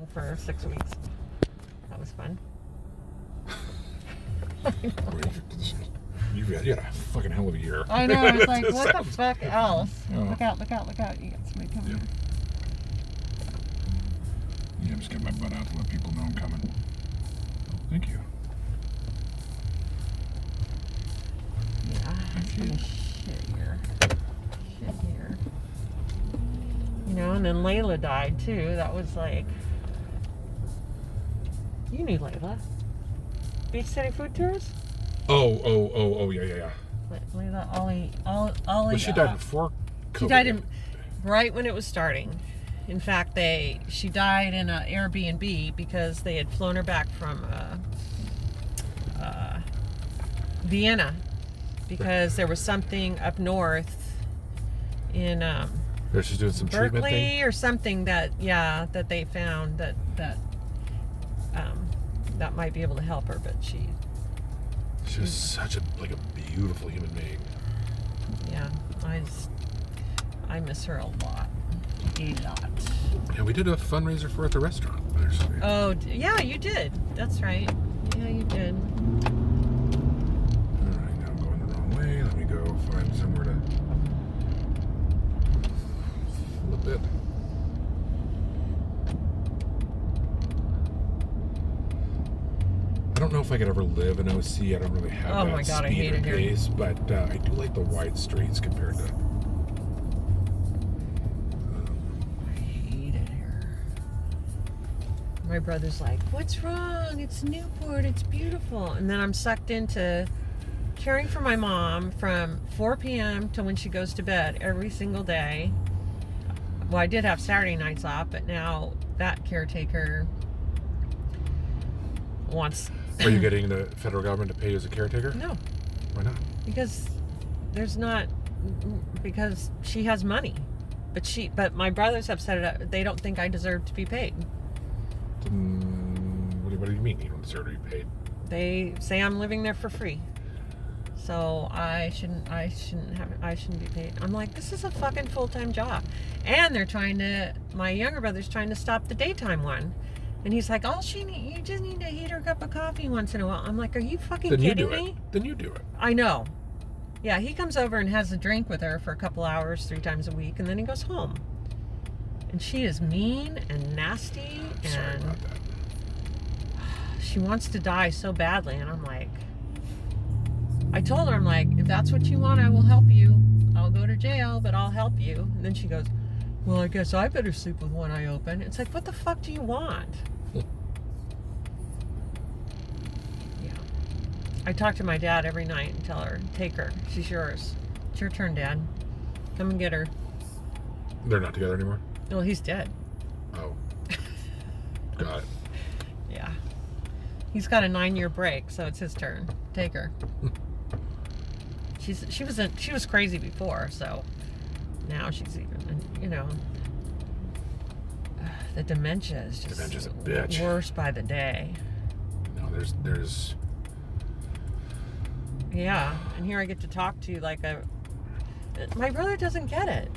for 6 weeks. That was fun. You had a fucking hell of a year. I know. I was like, what the fuck else? Oh. Look out. You got somebody coming. Yep. Yeah, I'm just getting my butt out to let people know I'm coming. Thank you. Yeah, it's gonna shit here. You know, and then Layla died too. That was like, you knew Layla. Beach City Food Tours? Oh, yeah. Layla, Ollie. Well, she died before COVID. She died right when it was starting. In fact, she died in an Airbnb because they had flown her back from Vienna because there was something up north in She's doing some treatment Berkeley thing? or something that they found that might be able to help her, but she was such a beautiful human being. Yeah, I miss her a lot. Yeah, we did a fundraiser for her at the restaurant, actually. Oh, yeah, you did. That's right. Yeah, you did. Alright, now I'm going the wrong way. Let me go find somewhere to flip it. I don't know if I could ever live in OC. I don't really have that speed or pace, but I do like the wide streets compared to... My brother's like, what's wrong? It's Newport. It's beautiful. And then I'm sucked into caring for my mom from 4 p.m. to when she goes to bed every single day. Well, I did have Saturday nights off, but now that caretaker wants... Are you getting the federal government to pay you as a caretaker? No. Why not? Because she has money. But my brothers have set it up. They don't think I deserve to be paid. What do you mean you don't deserve to be paid? They say I'm living there for free, so I shouldn't be paid. I'm like, this is a fucking full-time job, and my younger brother's trying to stop the daytime one, and he's like, you just need to heat her a cup of coffee once in a while. I'm like, are you fucking kidding me? Then you do it. I know. Yeah, he comes over and has a drink with her for a couple hours 3 times a week, and then he goes home. And she is mean and nasty. Sorry about that. She wants to die so badly. And I'm like, I told her, I'm like, if that's what you want, I will help you. I'll go to jail, but I'll help you. And then she goes, well, I guess I better sleep with one eye open. It's like, what the fuck do you want? Yeah. I talk to my dad every night and tell her, take her. She's yours. It's your turn, Dad. Come and get her. They're not together anymore? Well, he's dead. Oh. Got it. Yeah. He's got a 9-year break, so it's his turn. Take her. She was crazy before, so now she's even, the dementia is just Dementia's a bitch. Worse by the day. No, there's Yeah, and here I get to talk to my brother doesn't get it.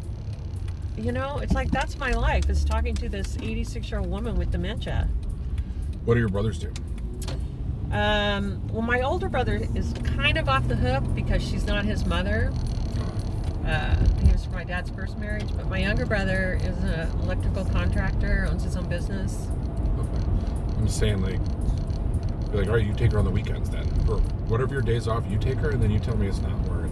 It's like, that's my life, is talking to this 86-year-old woman with dementia. What do your brothers do? Well, my older brother is kind of off the hook because she's not his mother. He was my dad's first marriage, but my younger brother is an electrical contractor, owns his own business. Okay. I'm just saying, you're like, all right, you take her on the weekends then, or whatever your days off, you take her, and then you tell me it's not worth.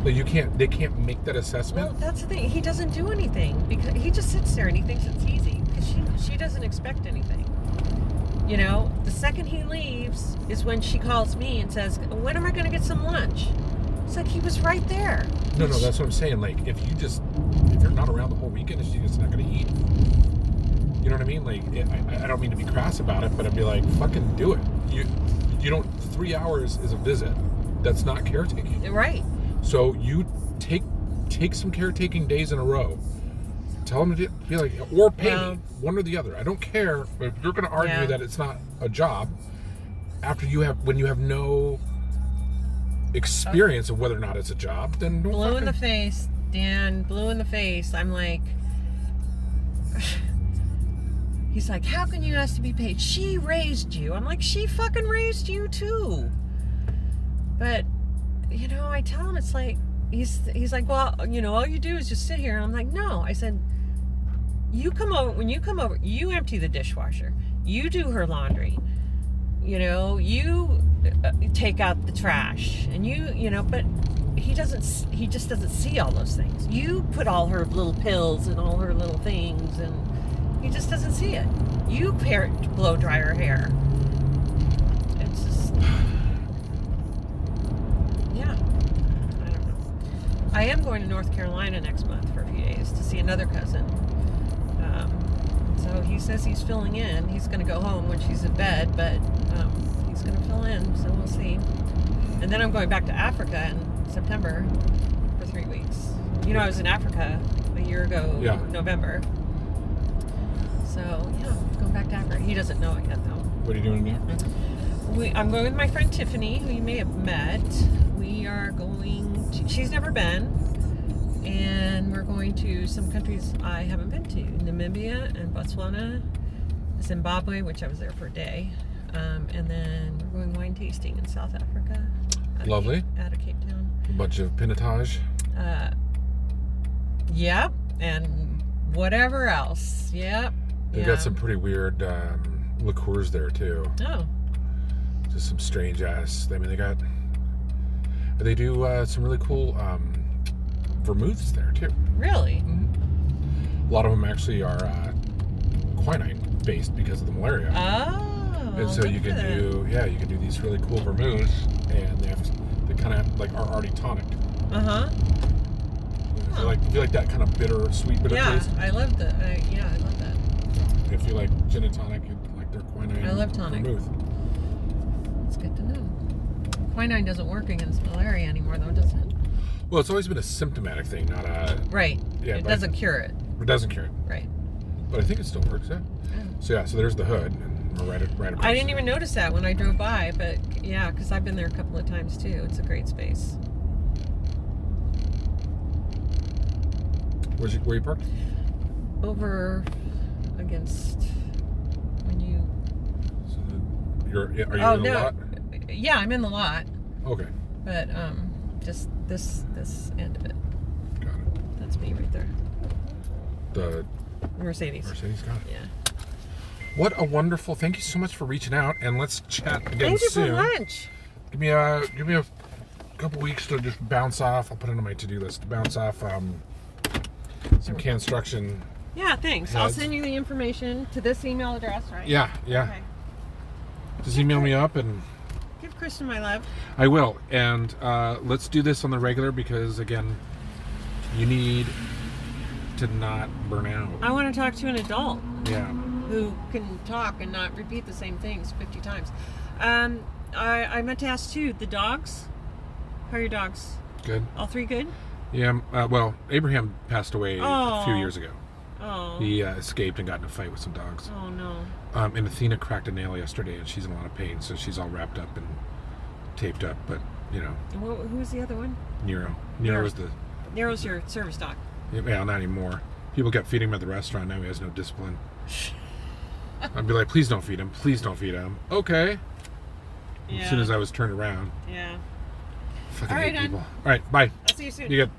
But they can't make that assessment. Well, that's the thing. He doesn't do anything because he just sits there and he thinks it's easy because she doesn't expect anything. The second he leaves is when she calls me and says, when am I going to get some lunch? It's like, he was right there. No, that's what I'm saying. If you're not around the whole weekend, she's just not going to eat. You know what I mean? I don't mean to be crass about it, but I'd be like, fucking do it. You don't, 3 hours is a visit. That's not caretaking. Right. So you take some caretaking days in a row. Tell them to be like, or pay me, one or the other. I don't care if you're going to argue that it's not a job when you have no experience of whether or not it's a job. Then don't blue in the face, Dan. Blue in the face. I'm like, he's like, how can you ask to be paid? She raised you. I'm like, she fucking raised you too. But, you know, I tell him, it's like, he's like, well, you know, all you do is just sit here. And I'm like, no. I said, you come over, when you come over, you empty the dishwasher. You do her laundry. You know, you take out the trash. And you know, but he just doesn't see all those things. You put all her little pills and all her little things, and he just doesn't see it. You blow dry her hair. It's just, yeah, I don't know. I am going to North Carolina next month for a few days to see another cousin. So he says he's filling in. He's going to go home when she's in bed, but he's going to fill in, so we'll see. And then I'm going back to Africa in September for 3 weeks. You know, I was in Africa a year ago, November. So, yeah, going back to Africa. He doesn't know it yet, though. What are you doing in Africa? I'm going with my friend Tiffany, who you may have met. We are going to... She's never been. And we're going to some countries I haven't been to. Namibia and Botswana. Zimbabwe, which I was there for a day. And then we're going wine tasting in South Africa. Lovely. Out of Cape Town. A bunch of pinotage. Yep. And whatever else. Yep. They've got some pretty weird liqueurs there, too. Oh. Just some strange ass. I mean, they do some really cool vermouths there, too. Really? Mm-hmm. A lot of them actually are quinine based because of the malaria. Oh. And so you can do these really cool vermouths, and they kind of like are already tonic. Uh-huh. If you like that kind of sweet bitter taste. I love that. I love that. If you like gin and tonic, you like their quinine. I love tonic. Vermouth. That's good to know. Quinine doesn't work against malaria anymore, though, does it? Well, it's always been a symptomatic thing, not a... Right. Yeah, it doesn't cure it. It doesn't cure it. Right. But I think it still works, yeah. So there's the hood, and we're right across. I didn't even notice that when I drove by, but yeah, because I've been there a couple of times too. It's a great space. Where you parked? Over against when you... So are you in the lot? Yeah, I'm in the lot. Okay. But just this end of it. Got it. That's me right there. The Mercedes. Got it. Yeah. What a wonderful! Thank you so much for reaching out, and let's chat again Thank you soon. for lunch. Give me a couple weeks to just bounce off. I'll put it on my to-do list to bounce off some construction. Yeah, thanks. Heads. I'll send you the information to this email address, right? Yeah. Okay. Just email me up and. Give Kristen my love. I will, and let's do this on the regular because again, you need to not burn out. I want to talk to an adult. Yeah. Who can talk and not repeat the same things 50 times. I meant to ask too, the dogs? How are your dogs? Good. All three good? Yeah, well, Abraham passed away a few years ago. Oh. He escaped and got in a fight with some dogs. Oh, no. And Athena cracked a nail yesterday, and she's in a lot of pain, so she's all wrapped up and taped up, but, you know. And who's the other one? Nero. Nero was the... Nero's your service dog. Yeah, not anymore. People kept feeding him at the restaurant, now he has no discipline. I'd be like, please don't feed him. Please don't feed him. Okay. Yeah. As soon as I was turned around. Yeah. Fucking All right, hate people. All right, bye. I'll see you soon. You good?